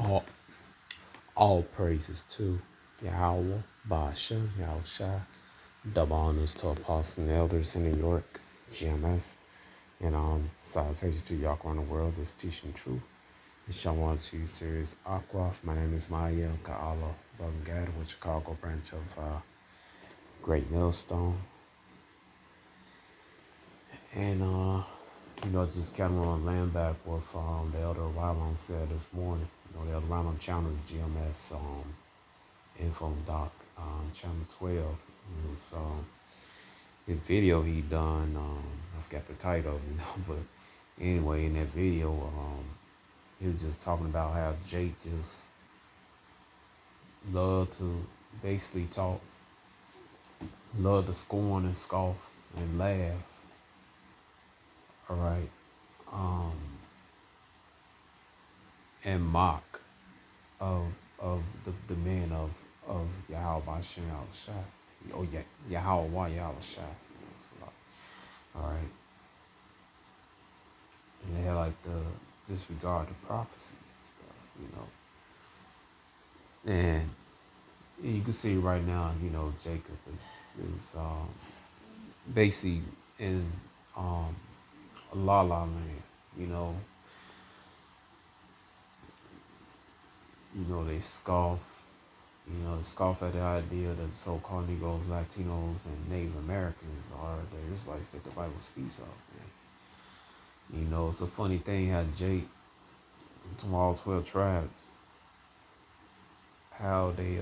All, all praises to Yahweh, Basha, Yahushua. Double honors to apostles and elders in New York, GMS. And salutations to y'all around the world that's teaching truth. And Shalom to you, series Aquaf. My name is Maya Ka'ala Bungad with Chicago branch of Great Millstone. And just kind of want to land back with the Elder Rambam said this morning. The Elder Rambam channel is GMS Info Doc, channel 12. It was the video he done. I forgot the title, but anyway, in that video, he was just talking about how Jake just loved to basically love to scorn and scoff and laugh. All right. And mock of the men of Yahweh Bashem Yahushua. Oh yeah, Yahweh Yahushua. All right. And they had like the disregard the prophecies and stuff, And you can see right now, Jacob is basically in a la la land, they scoff, they scoff at the idea that so-called Negroes, Latinos, and Native Americans are the Israelites that the Bible speaks of, man. It's a funny thing how Jake, from all 12 tribes, how they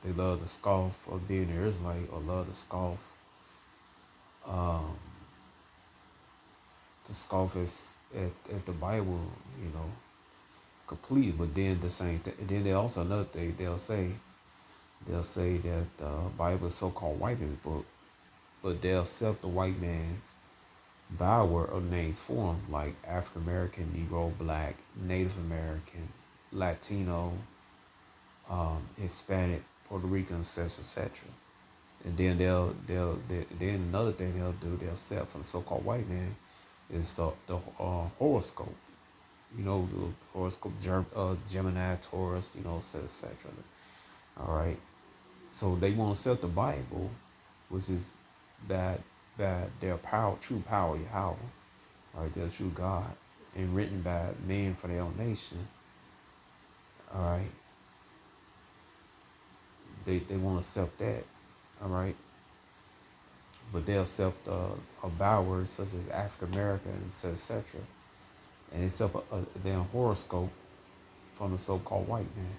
love to scoff of being an Israelite or love to scoff at the Bible, complete. But then the same thing. Then they also another thing they'll say that the Bible is so-called white man's book, but they'll accept the white man's byword or names for them, like African American, Negro, Black, Native American, Latino, Hispanic, Puerto Rican, etc. And then then another thing they'll do, they'll accept from the so-called white man is the horoscope. The horoscope, Gemini, Taurus, etc. All right. So they won't accept the Bible, which is that their power, true power, Yahweh, right, their true God, and written by men for their own nation. All right. They won't accept that. All right. But they'll accept a byword such as African American, etc. And accept a damn horoscope from the so-called white man.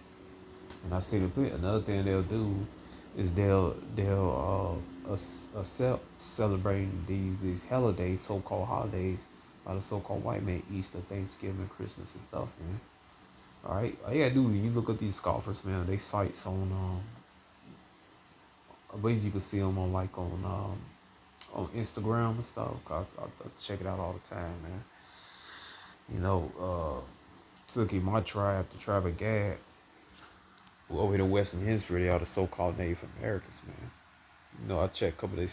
And I see another thing they'll do is they'll accept celebrating these holidays, so-called holidays, by the so-called white man, Easter, Thanksgiving, Christmas, and stuff, man. All right, all you gotta do when you look at these scoffers, man, they sites on I believe you can see them on on Instagram and stuff. Cause I check it out all the time, man. Took in my tribe, the tribe of Gad, over in the Western Hemisphere, they are the so-called Native Americans, man. I check a couple of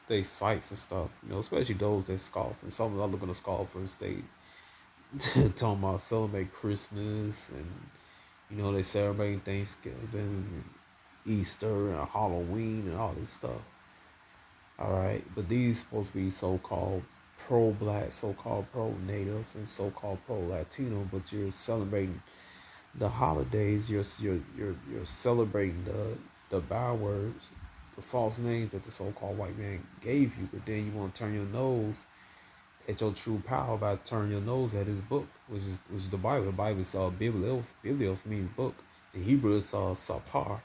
they sites and stuff, especially those that scoff. And some of them are looking at scoffers, they talking about celebrate Christmas and, they celebrate Thanksgiving and Easter and Halloween and all this stuff. All right. But these supposed to be so-called pro-black, so-called pro-native, and so-called pro-Latino, but you're celebrating the holidays, you're celebrating the bywords, the false names that the so-called white man gave you, but then you want to turn your nose at your true power by turning your nose at his book, which is the Bible. The Bible is Biblios. Biblios means book. In Hebrew, it's sapar,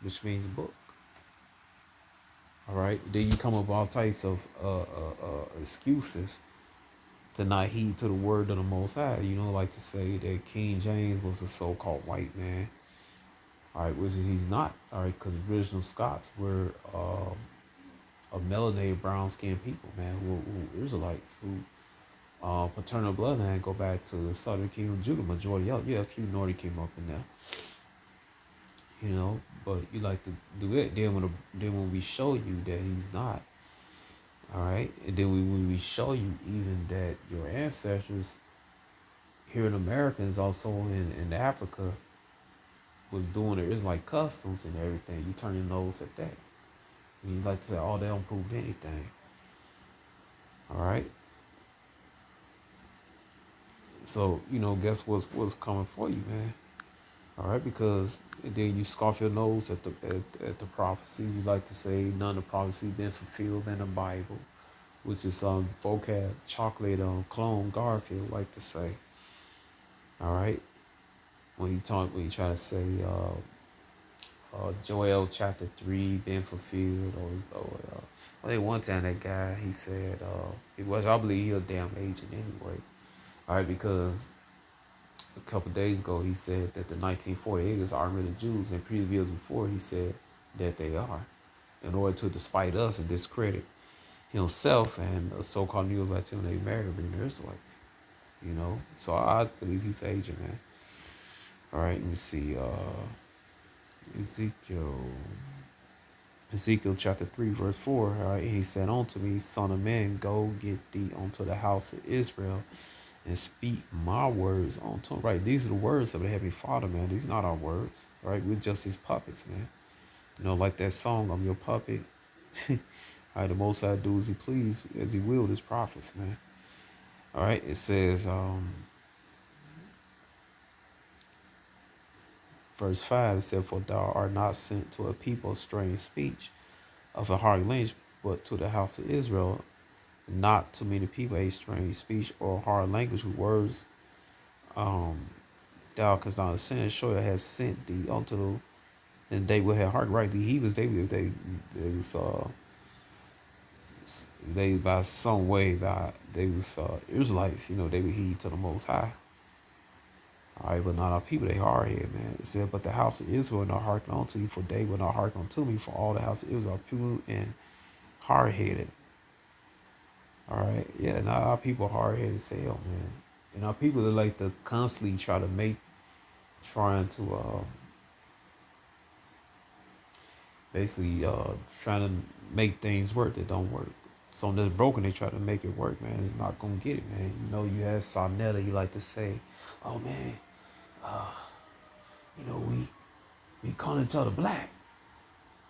which means book. All right. Then you come up with all types of excuses to not heed to the word of the Most High. Like to say that King James was a so-called white man. All right, which is he's not. All right, because original Scots were a melanated, brown-skinned people, man, who Israelites, who paternal bloodline go back to the Southern Kingdom of Judah. Majority of a few Northern came up in there. But you like to do it. Then when we show you that he's not, all right, and then when we show you even that your ancestors here in Americans also in Africa was doing it. It's like customs and everything. You turn your nose at that. And you like to say, oh, they don't prove anything. All right. So, guess what's coming for you, man. All right, because then you scoff your nose at the prophecy. You like to say none of the prophecy been fulfilled in the Bible, which is vocab chocolate clone Garfield like to say. All right, when you try to say Joel chapter 3 been fulfilled, or I think one time that guy he said it was, I believe he a damn agent anyway. All right, because a couple days ago he said that the 1948ers aren't really Jews, and previous before he said that they are, in order to despite us and discredit himself and the so-called News Latino American being Israelites. So I believe he's an agent, man. All right, let me see. Ezekiel. Ezekiel chapter 3, verse 4. All right, he said unto me, Son of man, go get thee unto the house of Israel and speak my words unto him. Right, these are the words of the Heavenly Father, man. These are not our words. All right, we're just his puppets, man. Like that song, I'm your puppet. All right, the Most High do as he please, as he will, his prophets, man. All right, it says, verse 5, it said, For thou art not sent to a people of strange speech, of a hard language, but to the house of Israel, not to many people a strange speech or hard language with words thou canst not understand. Sure has sent thee unto them, and they will have heart. Right, the heathens, they by some way, they was Israelites, they would heed to the Most High. All right, but not our people, they hard headed, man. It said, but the house of Israel will not hearken unto you, for they will not hearken unto me, for all the house of Israel are pure and hard headed. All right, yeah, now our people hard headed as hell, man. And our people that like to constantly trying to basically trying to make things work that don't work. Something that's broken, they try to make it work, man. It's not gonna get it, man. You have Sarnetta, he like to say, oh man, we call each other black.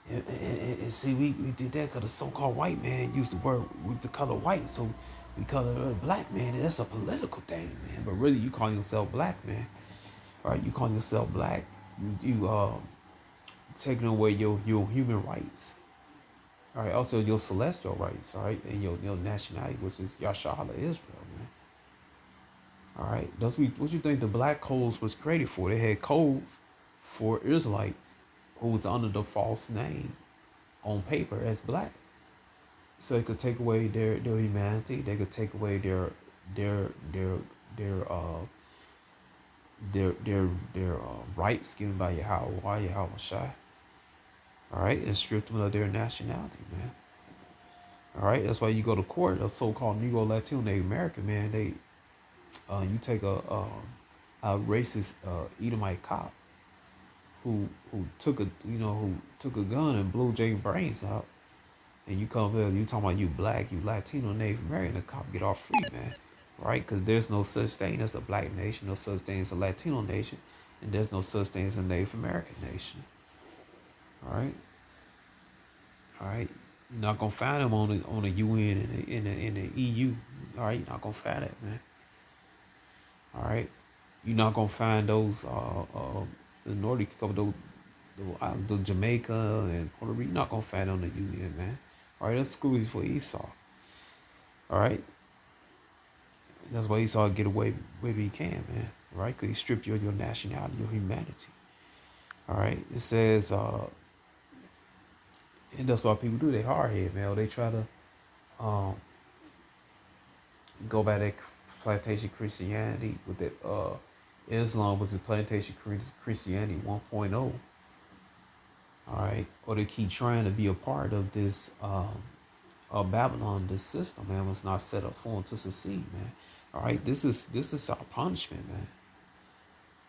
And see, we did that because the so-called white man used the word with the color white, so we call it black man. And that's a political thing, man. But really, you call yourself black, man. All right, you call yourself black. You taking away your human rights. All right, also your celestial rights. All right, and your nationality, which is Yashala Israel, man. All right, that's what you think the black codes was created for. They had codes for Israelites who was under the false name on paper as black, so they could take away their humanity. They could take away their rights given by Yahweh Shai. All right, and strip them of their nationality, man. All right, that's why you go to court. A so-called Negro Latino Native American, man. You take a racist Edomite cop who took a gun and blew Jay brains out, and you come here, you talking about you black, you Latino, Native American, the cop get off free, man. Right? Because there's no such thing as a black nation, no such thing as a Latino nation, and there's no such thing as a Native American nation. All right. All right. You're not gonna find them on the UN and in the EU. All right. You're not gonna find that, man. All right. You're not gonna find those the Nordic couple the Jamaica and Puerto Rico. You're not gonna find on the UN, man. All right. That's exclusive for Esau. All right. That's why Esau get away wherever he can, man. Right? Because he stripped you of your nationality, your humanity. All right. It says, and that's what people do. They hard head, man. They try to go by that plantation Christianity with that Islam was the plantation Christianity 1.0. All right. Or they keep trying to be a part of this Babylon, this system, man, was not set up for them to succeed, man. All right, this is our punishment, man.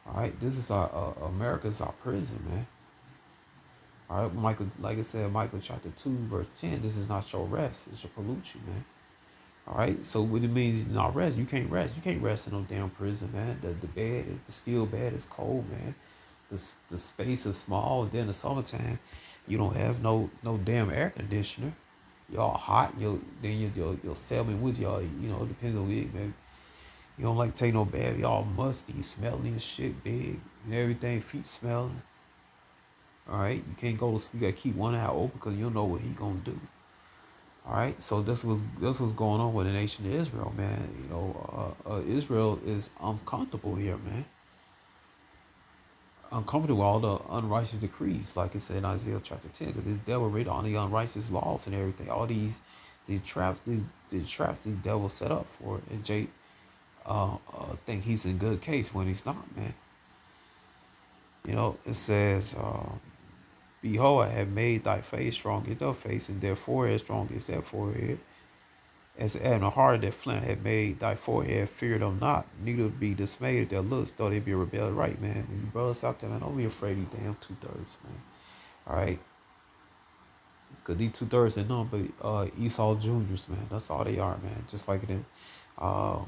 All right, this is our America's our prison, man. All right, Michael, like I said, Michael chapter 2, verse 10. This is not your rest; it shall pollute you, man. All right. So what it means, you not rest. You can't rest. You can't rest in no damn prison, man. The bed, the steel bed is cold, man. The space is small. And then in the summertime, you don't have no damn air conditioner. Y'all hot. Your cellmate with y'all. You know, it depends on you, man. You don't like take no bath. Y'all musty, smelly and shit, big and everything. Feet smelling. All right. You can't go to sleep. You gotta keep one eye open because you don't know what he gonna do. All right, so this was going on with the nation of Israel, man. You know, Israel is uncomfortable here, man. Uncomfortable with all the unrighteous decrees, like it said in Isaiah chapter 10, because this devil read all the unrighteous laws and everything, all these traps, these traps these devils set up for it. And Jake think he's in good case when he's not, man. You know, it says, "Behold, I have made thy face strong as thy face, and their forehead strong as their forehead. As in the heart of that flint had made thy forehead, fear them not, neither be dismayed at their looks, though they be rebelled." Right, man. When you brothers out there, man, don't be afraid of these damn 2/3, man. All right? Because these 2/3 are nothing but Esau Juniors, man. That's all they are, man. Just like um,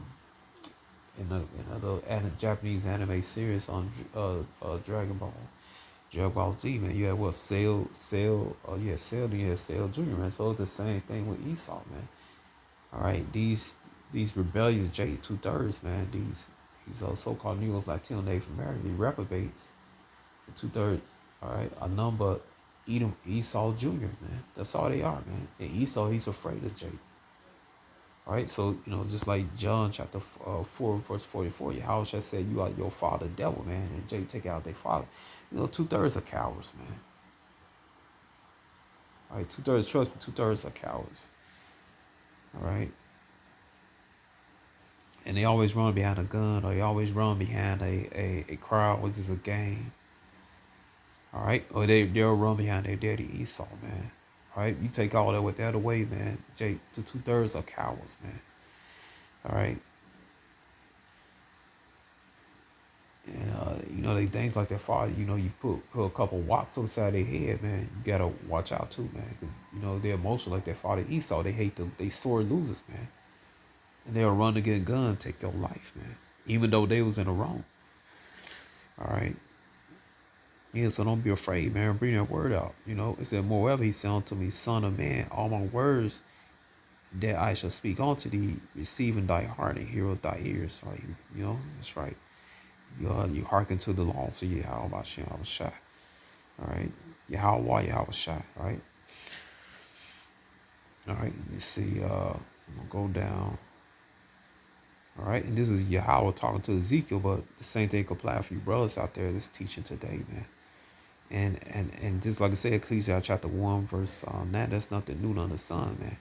in the Japanese anime series on Dragon Ball Z, man. You had what? Then you had Cell Junior, man. So it's the same thing with Esau, man. All right, these rebellious J 2/3, man. These so-called Negroes, Latino, Native Americans, these reprobates, the 2/3. All right, a number Edom Esau Junior, man. That's all they are, man. And Esau, he's afraid of Jake. All right, so you know, just like John chapter 4 verse 44, Yahweh said, "You are your father, devil, man," and Jake take out their father. You know, 2/3 are cowards, man. All right, 2/3, trust me, 2/3 are cowards. All right. And they always run behind a gun, or they always run behind a crowd, which is a gang. All right, or they'll run behind their daddy Esau, man. All right, you take all that with that away, man. Jake, the 2/3 are cowards, man. All right, and you know they things like their father. You know, you put a couple walks on the side of their head, man. You gotta watch out too, man. 'Cause, you know they're emotional like their father Esau. They hate they sore losers, man. And they'll run to get a gun, take your life, man. Even though they was in the wrong. All right. Yeah, so don't be afraid, man. Bring that word out. You know, it said, "Moreover, he said unto me, Son of man, all my words that I shall speak unto thee, receive in thy heart and hear with thy ears." Right? You know, that's right. You hearken to the law, so you how about Shem, I was shy. All right. Yahweh, Yahweh shy. Right. All right. You see, I'm gonna go down. All right. And this is Yahweh talking to Ezekiel, but the same thing could apply for you brothers out there that's teaching today, man. And just like I said, Keisha chapter 1 verse 9, that's nothing new under the sun, man.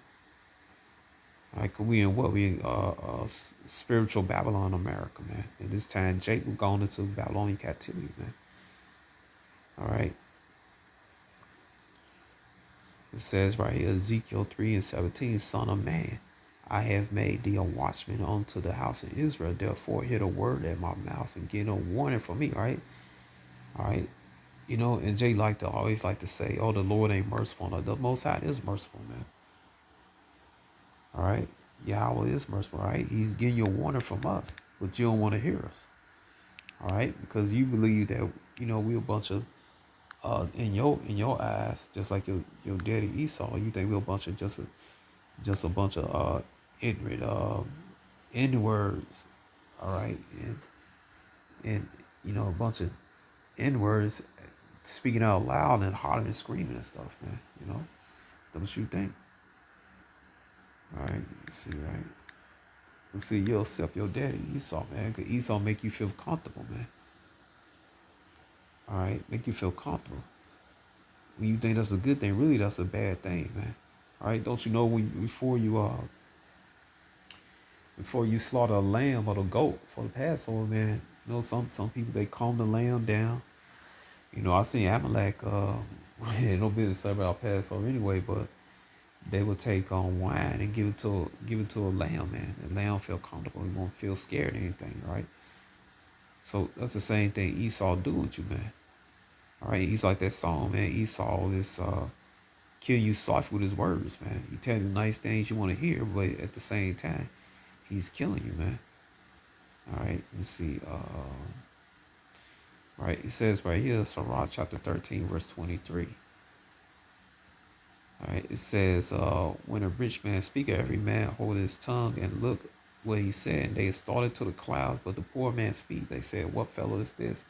All right, 'cause we in what? We in spiritual Babylon, America, man. At this time, Jake was going into Babylonian captivity, man. All right. It says right here, Ezekiel 3:17, "Son of man, I have made thee a watchman unto the house of Israel. Therefore, hear the word at my mouth and get a warning from me." Right? All right. You know, and Jay always like to say, "Oh, the Lord ain't merciful." No, the Most High is merciful, man. All right, Yahweh is merciful. Right? He's getting you a warning from us, but you don't want to hear us. All right, because you believe that we're a bunch of in your eyes, just like your daddy Esau. You think we're a bunch of just a bunch of ignorant N words. All right, and a bunch of N words speaking out loud and hollering and screaming and stuff, man. That's what you think. All right, you see, right? You see, you'll accept your daddy Esau, man, because Esau make you feel comfortable, man. All right, make you feel comfortable. When you think that's a good thing, really that's a bad thing, man. All right, don't you know before you slaughter a lamb or a goat for the Passover, man? Some people they calm the lamb down. I seen Amalek. No business about Passover anyway, but they would take on wine and give it to a lamb, man. The lamb feel comfortable. He won't feel scared or anything, right? So that's the same thing Esau do with you, man. All right, he's like that song, man. Esau is kill you softly with his words, man. He tell you nice things you want to hear, but at the same time, he's killing you, man. All right, let's see. Right, it says right here, Sirach chapter 13, verse 23. All right, it says, when a rich man speaketh, every man hold his tongue and look what he said. And they started to the clouds, but the poor man speak. They said, what fellow is this?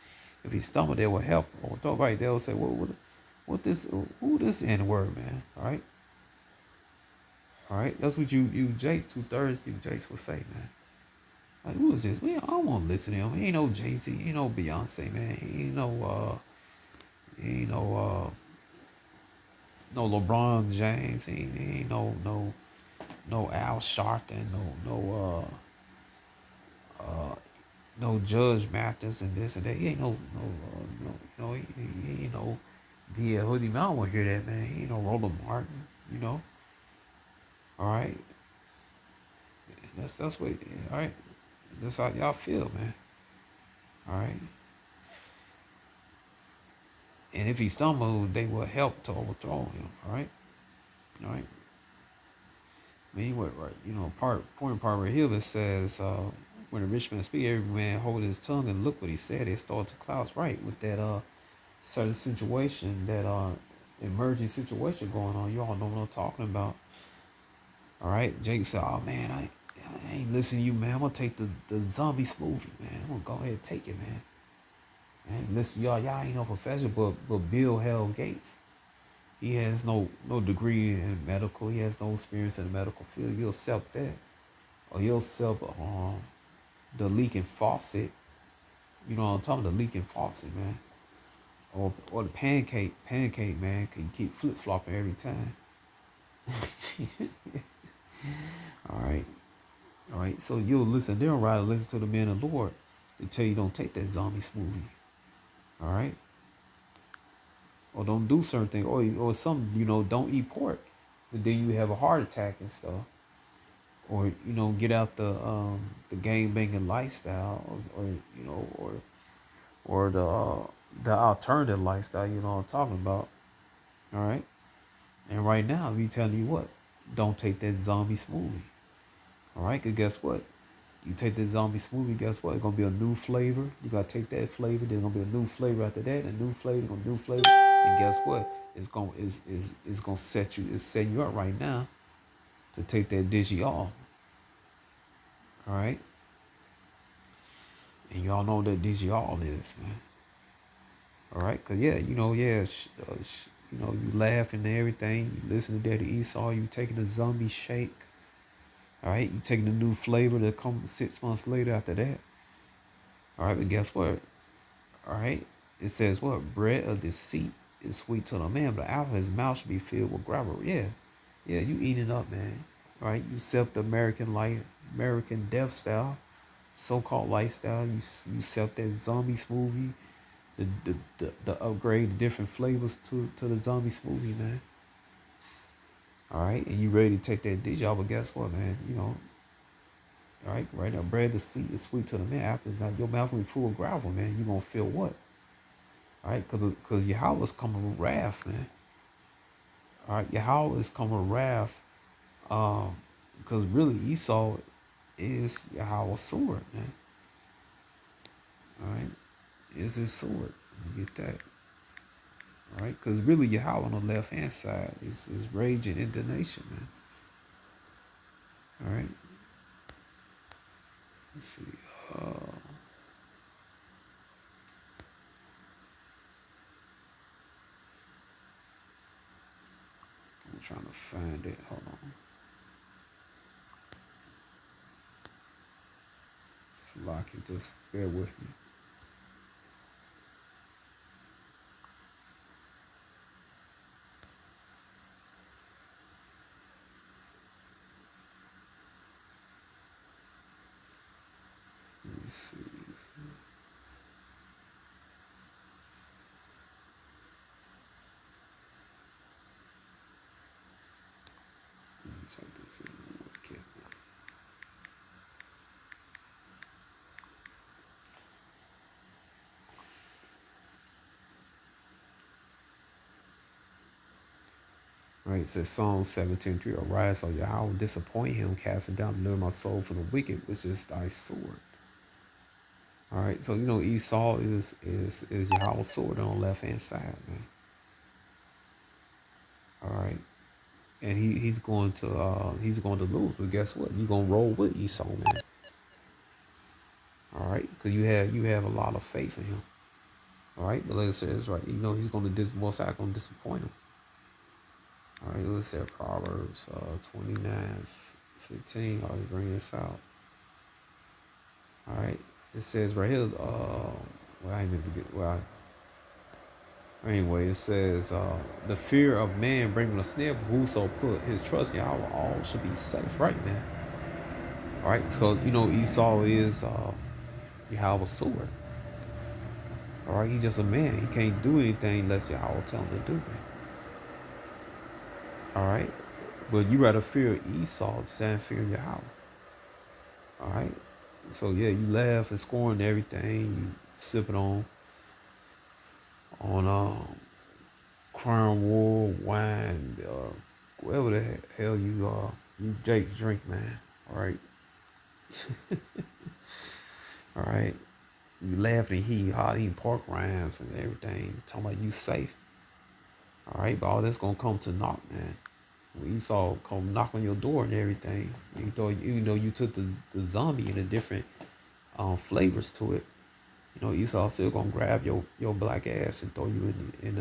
If he stumble, they will help. Or right, they'll say, what this? Who this N word, man? All right. That's what you Jakes, 2/3 you Jakes will say, man. Like, who is this? I don't want to listen to him. He ain't no Jay-Z. He ain't no Beyonce, man. He ain't no no LeBron James. He ain't no Al Sharpton. No Judge Mathis and this and that. He ain't he ain't no D.L. Hoodie. Man, I don't want to hear that, man. He ain't no Roland Martin. All right. That's what. All right. That's how y'all feel, man. All right. And if he stumbled, they will help to overthrow him. All right. All right. I mean, what, right? Point part right here, it says, when a rich man speak, every man hold his tongue and look what he said. They start to clouds, right? With that certain situation, that emerging situation going on. You all know what I'm talking about. All right. Jake said, oh man, I ain't listening to you, man. I'm gonna take the zombie smoothie, man. I'm gonna go ahead and take it, man. Man, listen, y'all ain't no professional, but Bill Hell Gates. He has no degree in medical. He has no experience in the medical field. He'll sell that, or he'll sell the leaking faucet. You know what I'm talking about? The leaking faucet, man. Or the pancake, man. Can you keep flip flopping every time? All right. So you'll listen. They'll rather listen to the man of the Lord to tell you don't take that zombie smoothie. All right. Or don't do certain things, or some, don't eat pork, but then you have a heart attack and stuff, or get out the gang banging lifestyle, or the alternative lifestyle. You know what I'm talking about, all right. And right now, we telling you what, don't take that zombie smoothie, all right. Cause guess what, you take that zombie smoothie, guess what, it's gonna be a new flavor. You gotta take that flavor. There's gonna be a new flavor after that, a new flavor, a new flavor. And guess what? It's gonna set you. It's setting you up right now to take that digi off. All right. And y'all know what that digi all is, man. All right. Cause you laughing and everything. You listen to Daddy Esau. You taking a zombie shake. All right. You taking a new flavor that comes 6 months later after that. All right. But guess what? All right. It says what? Bread of deceit is sweet to the man, but out of his mouth should be filled with gravel. Yeah, you eating up, man. All right, you accept the American death style, so-called lifestyle. You accept that zombie smoothie, the upgrade, the different flavors to the zombie smoothie, man. All right, and you ready to take that dish off, but guess what, man? All right now, bread of deceit is sweet to the man. After his mouth, your mouth will be full of gravel, man. You gonna feel what? All right, because Yahweh's coming with wrath, man. All right, Yahweh is coming with wrath, because really Esau is Yahweh's sword, man. All right, is his sword. You get that? All right, because really Yahweh on the left hand side is rage and indignation, man. All right, let's see. I'm trying to find it. Hold on. It's locking. Just bear with me. Let me see. Let me check this out. Okay. All right, it says Psalm 17:3. Arise, O Yahweh, disappoint him, casting down, deliver my soul from the wicked, which is thy sword. All right, so Esau is Yahweh's sword on the left hand side, man. All right, and he's going to lose, but guess what? You're gonna roll with Esau, man. All right, because you have a lot of faith in him. All right, but like it says, right, he's going to most likely going to disappoint him. All right, let's say Proverbs 29:15. I'll bring this out. All right, it says right here. Well, I meant to get well. Anyway, it says the fear of man bringing a snare, but whoso put his trust in Yahweh, all should be safe. Right, man. All right, so Esau is Yahweh's sword. All right, he's just a man. He can't do anything unless Yahweh tell him to do it. All right, but you rather fear Esau than fear Yahweh. All right, so yeah, you laugh and scorn everything. You sipping on Crown Royal wine, whatever the hell you Jake drink, man. All right, all right. You laughing, he hot eating pork rinds and everything, talking about you safe. All right, but all that's gonna come to knock, man. When Esau come knock on your door and everything, you took the zombie and the different flavors to it. Esau still gonna grab your black ass and throw you in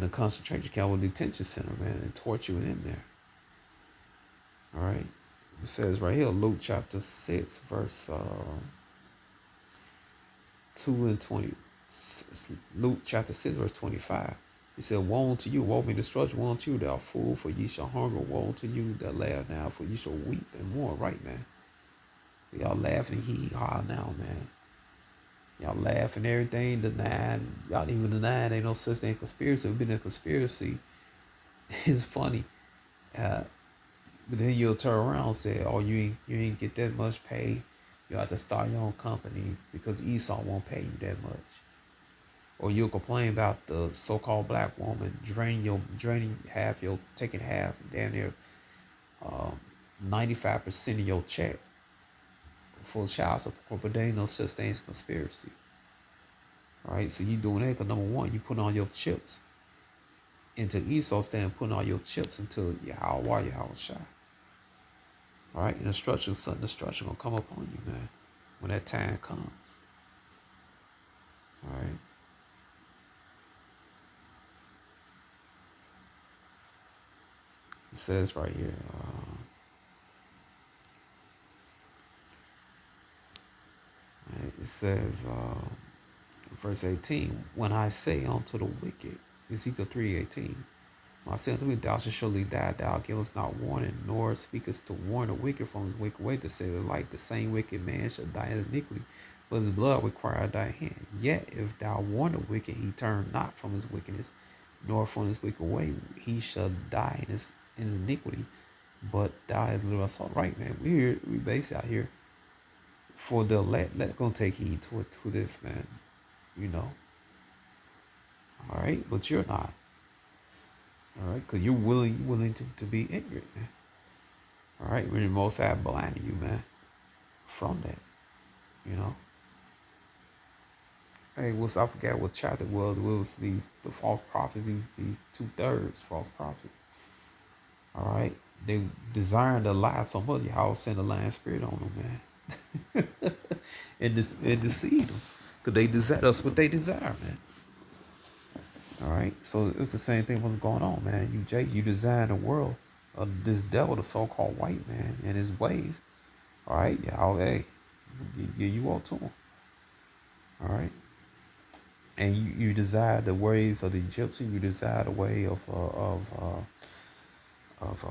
a concentration camp or detention center, man, and torture you in there. All right, it says right here, Luke chapter 6, verse 2 and 20. Luke chapter 6, verse 25. He said, woe unto you, woe be destruction, woe unto you, thou fool, for ye shall hunger, woe unto you that laugh now, for ye shall weep and mourn. Right, man. Y'all laughing, hee-haw now, man. Y'all laughing everything, denying. Y'all even denying ain't no such thing conspiracy. We've been in a conspiracy. It's funny. But then you'll turn around and say, oh, you ain't get that much pay. You have to start your own company because Esau won't pay you that much. Or you'll complain about the so-called black woman taking half, damn near 95% of your check for child support, but there ain't no such thing as conspiracy. All right, so you doing that because number one, you putting all your chips into Esau stand, putting all your chips into Yahweh Shai. All right, and sudden destruction gonna come upon you, man, when that time comes. All right. It says right here, it says, verse 18, when I say unto the wicked, Ezekiel 3:18, when I say unto the wicked, thou shalt surely die, thou givest not warning, nor speakest to warn the wicked from his wicked way, to say the like, the same wicked man shall die in iniquity, but his blood require thy hand. Yet if thou warn the wicked, he turn not from his wickedness, nor from his wicked way, he shall die in his iniquity, but thou hast delivered us all. Right, man. We base out here for the let gonna take heed to this, man. All right, but you're not. All right, because you're willing to be ignorant, man. All right, when the Most High blinded you, man, from that, Hey, I forgot what chapter it was. It was the false prophets, these 2/3 false prophets. All right, they desiring to lie so much, y'all send a lying spirit on them, man, and deceive them, cause they desire us what they desire, man. All right, so it's the same thing what's going on, man. You design the world of this devil, the so-called white man, and his ways. All right, y'all, hey, you all to him. All right, and you desire the ways of the Egyptian. You desire the way of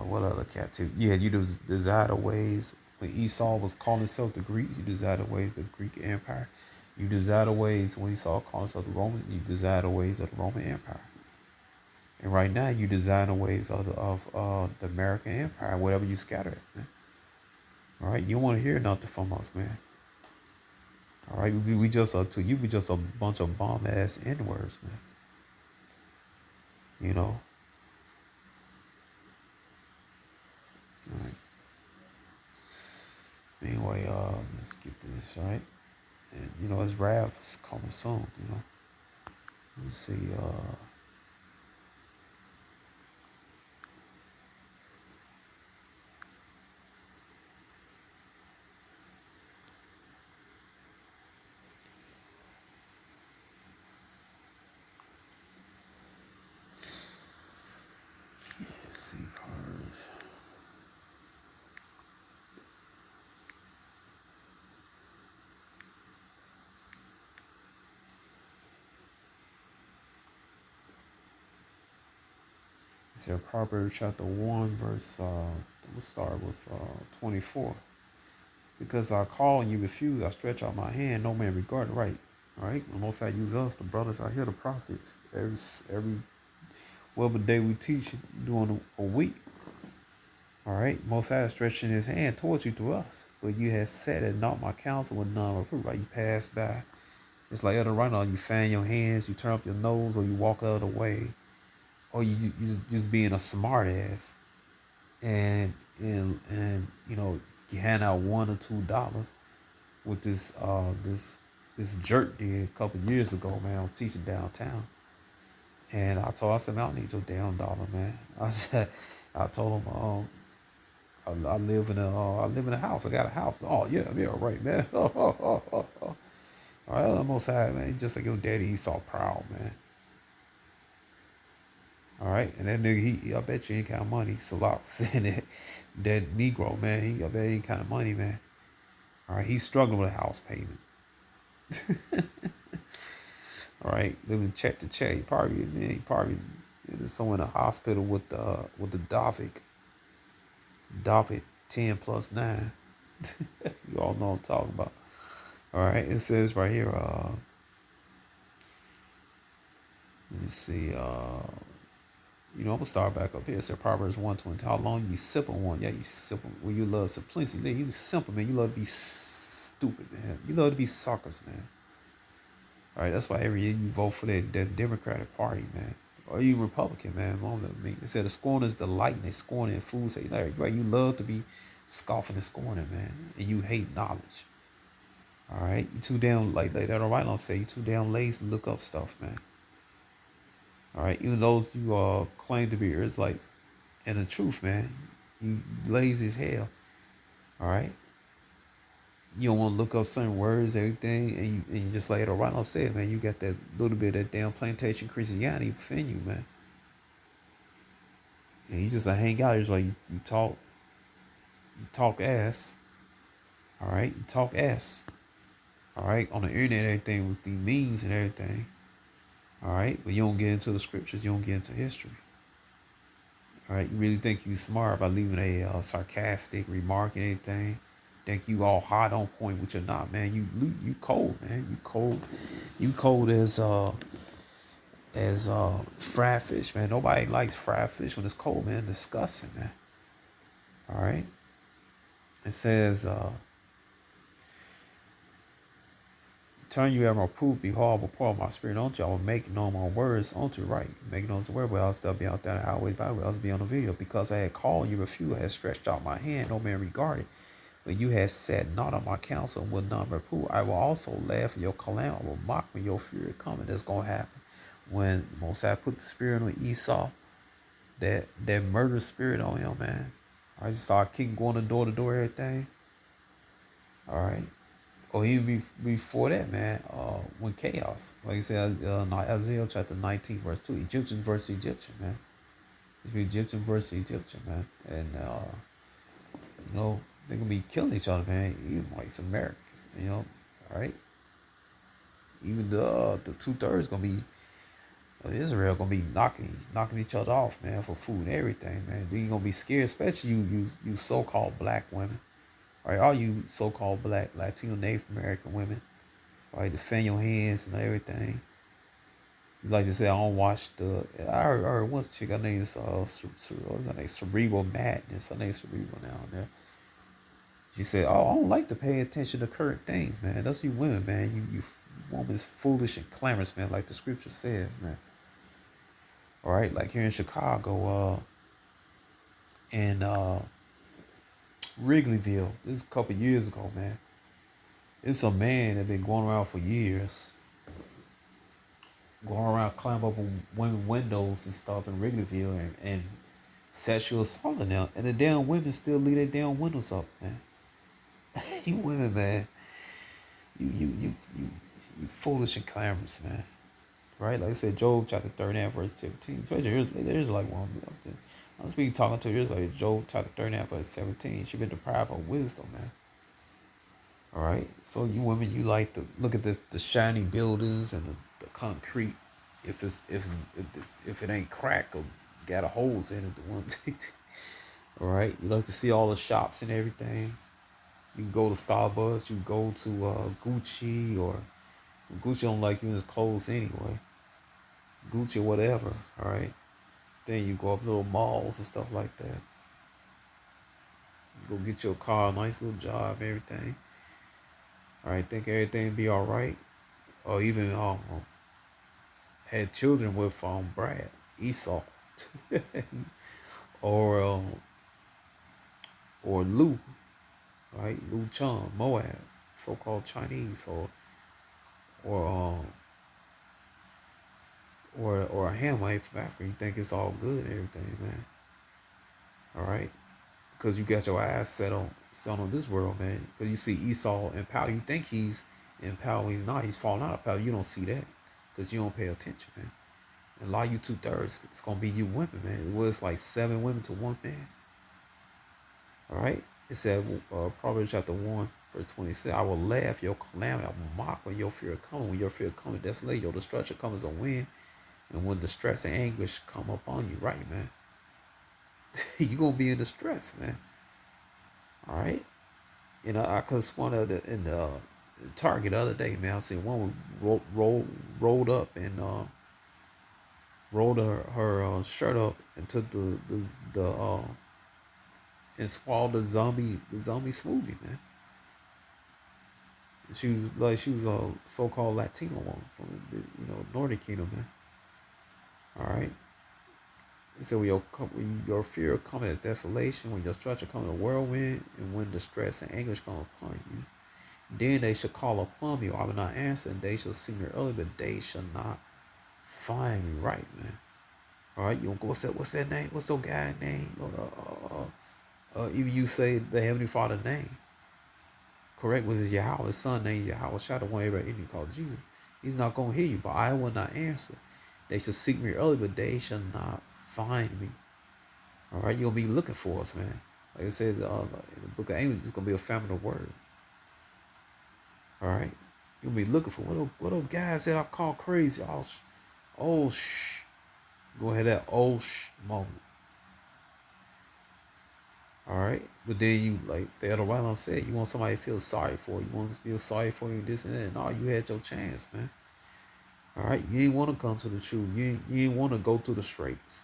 what other captivity? Yeah, you desire the ways when Esau was calling himself the Greeks. You desire the ways of the Greek Empire. You desire the ways when Esau called himself the Roman. You desire the ways of the Roman Empire. And right now, you desire the ways of the American Empire, whatever you scatter it, man. All right, you don't want to hear nothing from us, man. All right, we just to you, we just a bunch of bomb ass N-words, man. All right. Anyway, let's get this right. And his wrath is coming soon. Let me see. Let's see. It's here, Proverbs chapter 1, verse, we'll start with 24. Because I call and you refuse, I stretch out my hand, no man regard. Right. All right. The Most High use us, the brothers out here, the prophets. Every whatever day we teach, doing a week. All right. Most High is stretching his hand towards you through us. But you have said it, not my counsel with none reproof. Right. You pass by. It's like other right now, you fan your hands, you turn up your nose, or you walk out of the way. Or you just being a smart ass. And you hand out $1 or $2 with this jerk did a couple of years ago, man. I was teaching downtown, and I said, man, I don't need your damn dollar, man. I told him, I live in a house. I got a house. Oh yeah, right, man. All right, almost had, man. Just like your daddy, he's so proud, man. All right, and that nigga, I bet you ain't kind of money. Salak saying that Negro, man, I bet he ain't kind of money, man. All right, he's struggling with a house payment. All right, living check to check. He probably is somewhere in a hospital with the David 10+9. You all know what I'm talking about. All right, it says right here. Let me see. I'm gonna start back up here. It said Proverbs 1:20. How long you simple one? Yeah, you simple. Well, you love simplicity. You simple, man. You love to be stupid, man. You love to be suckers, man. All right, that's why every year you vote for that Democratic Party, man, or you Republican, man. They said the scorn is delight, and they scorn in food. Say, right, you love to be scoffing and scorning, man, and you hate knowledge. All right, you too damn like that. All right, I'll say you too damn lazy to look up stuff, man. All right, even those you claim to be Israelites, and the truth, man, you lazy as hell. All right. You don't want to look up certain words, everything, and you just like it. All right, I'll say it, man. You got that little bit of that damn plantation Christianity within you, man. And you just like hang out. It's like you talk ass. All right, you talk ass. All right, on the internet, everything with the memes and everything. All right, but you don't get into the scriptures. You don't get into history. All right, you really think you smart by leaving a sarcastic remark and anything? Think you all hot on point, which you're not, man. You cold, man. You cold as fried fish, man. Nobody likes fried fish when it's cold, man. Disgusting, man. All right. It says, turn you ever prove be horrible, pour my spirit unto you. I will make known my words unto you, right. Make known the word, but I'll still be out there in the highways, byways, I'll be on the video. Because I had called you, refused, I had stretched out my hand, no man regarded. When you had said not on my counsel and would not reprove, I will also laugh at your calamity. I will mock when your fury coming. That's going to happen. When Mosai put the spirit on Esau, that murder spirit on him, man. I just started kicking, going to door, everything. All right. Or even before that, man, when chaos, like I said, Isaiah chapter 19, verse 2, Egyptian versus Egyptian, man. It's Egyptian versus Egyptian, man. And, they're going to be killing each other, man. Even like some Americans, all right? Even the 2/3 going to be, Israel going to be knocking each other off, man, for food and everything, man. Then you're going to be scared, especially you so-called black women. Right, all you so-called black, Latino, Native American women, right, defend your hands and everything. You like to say, I don't watch I heard once chick, her name is, what's her name, Cerebral Madness. Her name's Cerebral now. There. She said, I don't like to pay attention to current things, man. Those you women, man. You woman's foolish and clamorous, man, like the scripture says, man. All right, like here in Chicago, and Wrigleyville. This is a couple years ago, man. It's a man that been going around for years, going around climbing up on women windows and stuff in Wrigleyville and sexual assaulting them, and the damn women still leave their damn windows up, man. You women, man, you you foolish and clamorous, man. Right? Like I said, Job chapter 39, verse 17. Especially here's like one. I'm speaking talking to here's like Job chapter 39, verse 17. She been deprived of wisdom, man. All right. So you women, you like to look at the shiny buildings and the concrete. If it ain't cracked or got a holes in it, the one. All right. You like to see all the shops and everything. You can go to Starbucks. You go to Gucci or Gucci don't like you in his clothes anyway. Gucci or whatever. All right. Then you go up little malls and stuff like that. You go get your car, nice little job, everything. All right. Think everything be all right. Or even had children with Brad, Esau, or or Lu, right? Lu Chun, Moab, so-called Chinese, or a Hamite from Africa. You think it's all good and everything, man. All right, because you got your eyes set on this world, man. Because you see Esau in power, you think he's in power, he's not. He's falling out of power. You don't see that because you don't pay attention, man. And a lot of you 2/3, it's gonna be you women, man. It was like 7 women to 1 man. All right. It said, Proverbs chapter 1, verse 26, I will laugh your calamity. I will mock when your fear comes. When your fear comes, desolate, your destruction comes as a wind. And when distress and anguish come upon you, right, man? You're going to be in distress, man. All right. You know, I could have one in the Target the other day, man. I seen one rolled up and rolled her shirt up and took the and swallowed the zombie smoothie, man. She was a so-called Latino woman from the Northern Kingdom, man. All right. So when your fear coming at desolation, when your destruction coming a whirlwind, and when distress and anguish come upon you, then they shall call upon me, or I will not answer, and they shall see me early, but they shall not find me. Right, man. All right. You don't go. What's that name? What's that guy name? Even you say the Heavenly Father name. Correct, was his Yahweh, his son named Yahweh, Shah, the one everybody in you called Jesus. He's not going to hear you, but I will not answer. They shall seek me early, but they shall not find me. All right, you'll be looking for us, man. Like I said in the book of Amos, it's going to be a famine of word. All right, you'll be looking for what those guys that I call crazy. Go ahead, that moment. All right, but then you like the other Rylan said, you want somebody to feel sorry for you. You want to feel sorry for you, this and that. No, you had your chance, man. All right, you ain't want to come to the truth. You ain't want to go through the straits.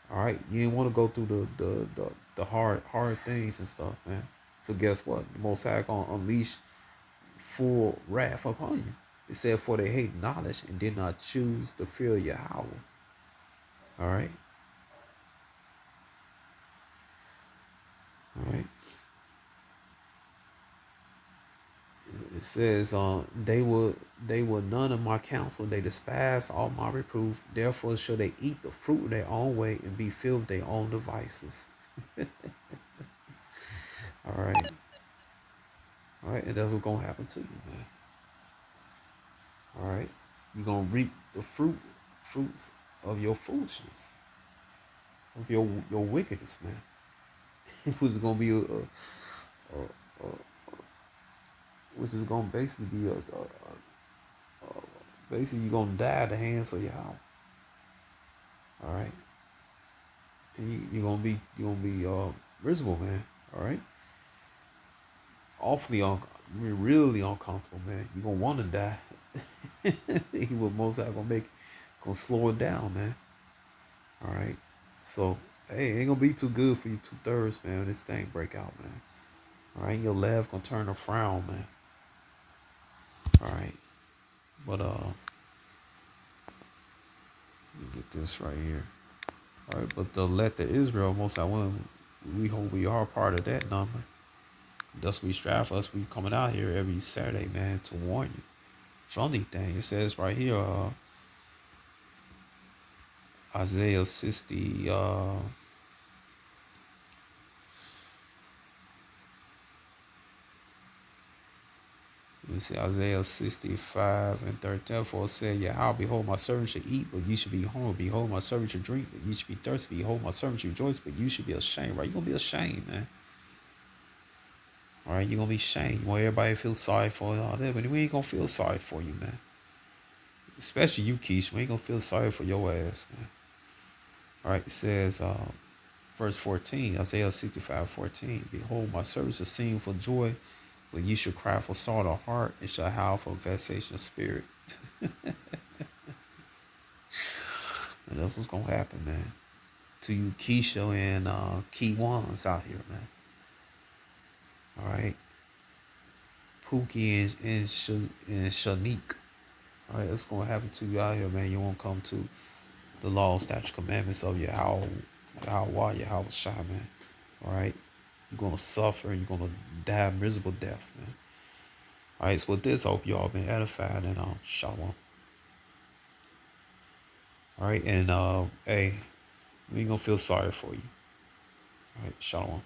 All right, you ain't want to go through the hard things and stuff, man. So guess what? The Most High gonna unleash full wrath upon you. It said, for they hate knowledge and did not choose the fear of Yahweh. All right. All right. It says, they were none of my counsel. They despise all my reproof. Therefore shall they eat the fruit of their own way and be filled with their own devices. All right. All right. And that's what's going to happen to you, man. All right. You're going to reap the fruits of your foolishness, of your wickedness, man. It was going to be which is going to basically be basically you're going to die at the hands of Yahweh. All right. And you're going to be miserable, man. All right. Really uncomfortable, man. You're going to want to die. He will most likely gonna slow it down, man. All right. So, hey, it ain't gonna be too good for you 2/3, man, when this thing break out, man. All right. Your laugh gonna turn to frown, man. All right. But, let me get this right here. All right. But let the Israel, most I will we hope we are part of that number. Thus we strive for us. We coming out here every Saturday, man, to warn you. Funny thing, it says right here, Isaiah 60, let me see, Isaiah 65 and 13. For it said, Yahweh, behold, my servant should eat, but you should be hungry. Behold, my servant should drink, but you should be thirsty. Behold, my servant should rejoice, but you should be ashamed, right? You're going to be ashamed, man. All right, you're going to be ashamed. You want everybody to feel sorry for you and all that, but we ain't going to feel sorry for you, man. Especially you, Keisha. We ain't going to feel sorry for your ass, man. All right, it says, verse 14, Isaiah 65:14. Behold, my servant shall sing for joy, but you shall cry for sorrow of heart, and shall howl for vexation of spirit. And that's what's going to happen, man. To you, Keisha and KeShawn's out here, man. All right. Pookie and Shanique. All right, that's going to happen to you out here, man. You won't come to the law, statute, commandments of Yahweh, Yahweh Shai, man. All right. You're going to suffer and you're going to die a miserable death, man. All right, so with this, I hope y'all been edified and shalom. All right, and hey, we ain't gonna feel sorry for you. All right, shalom.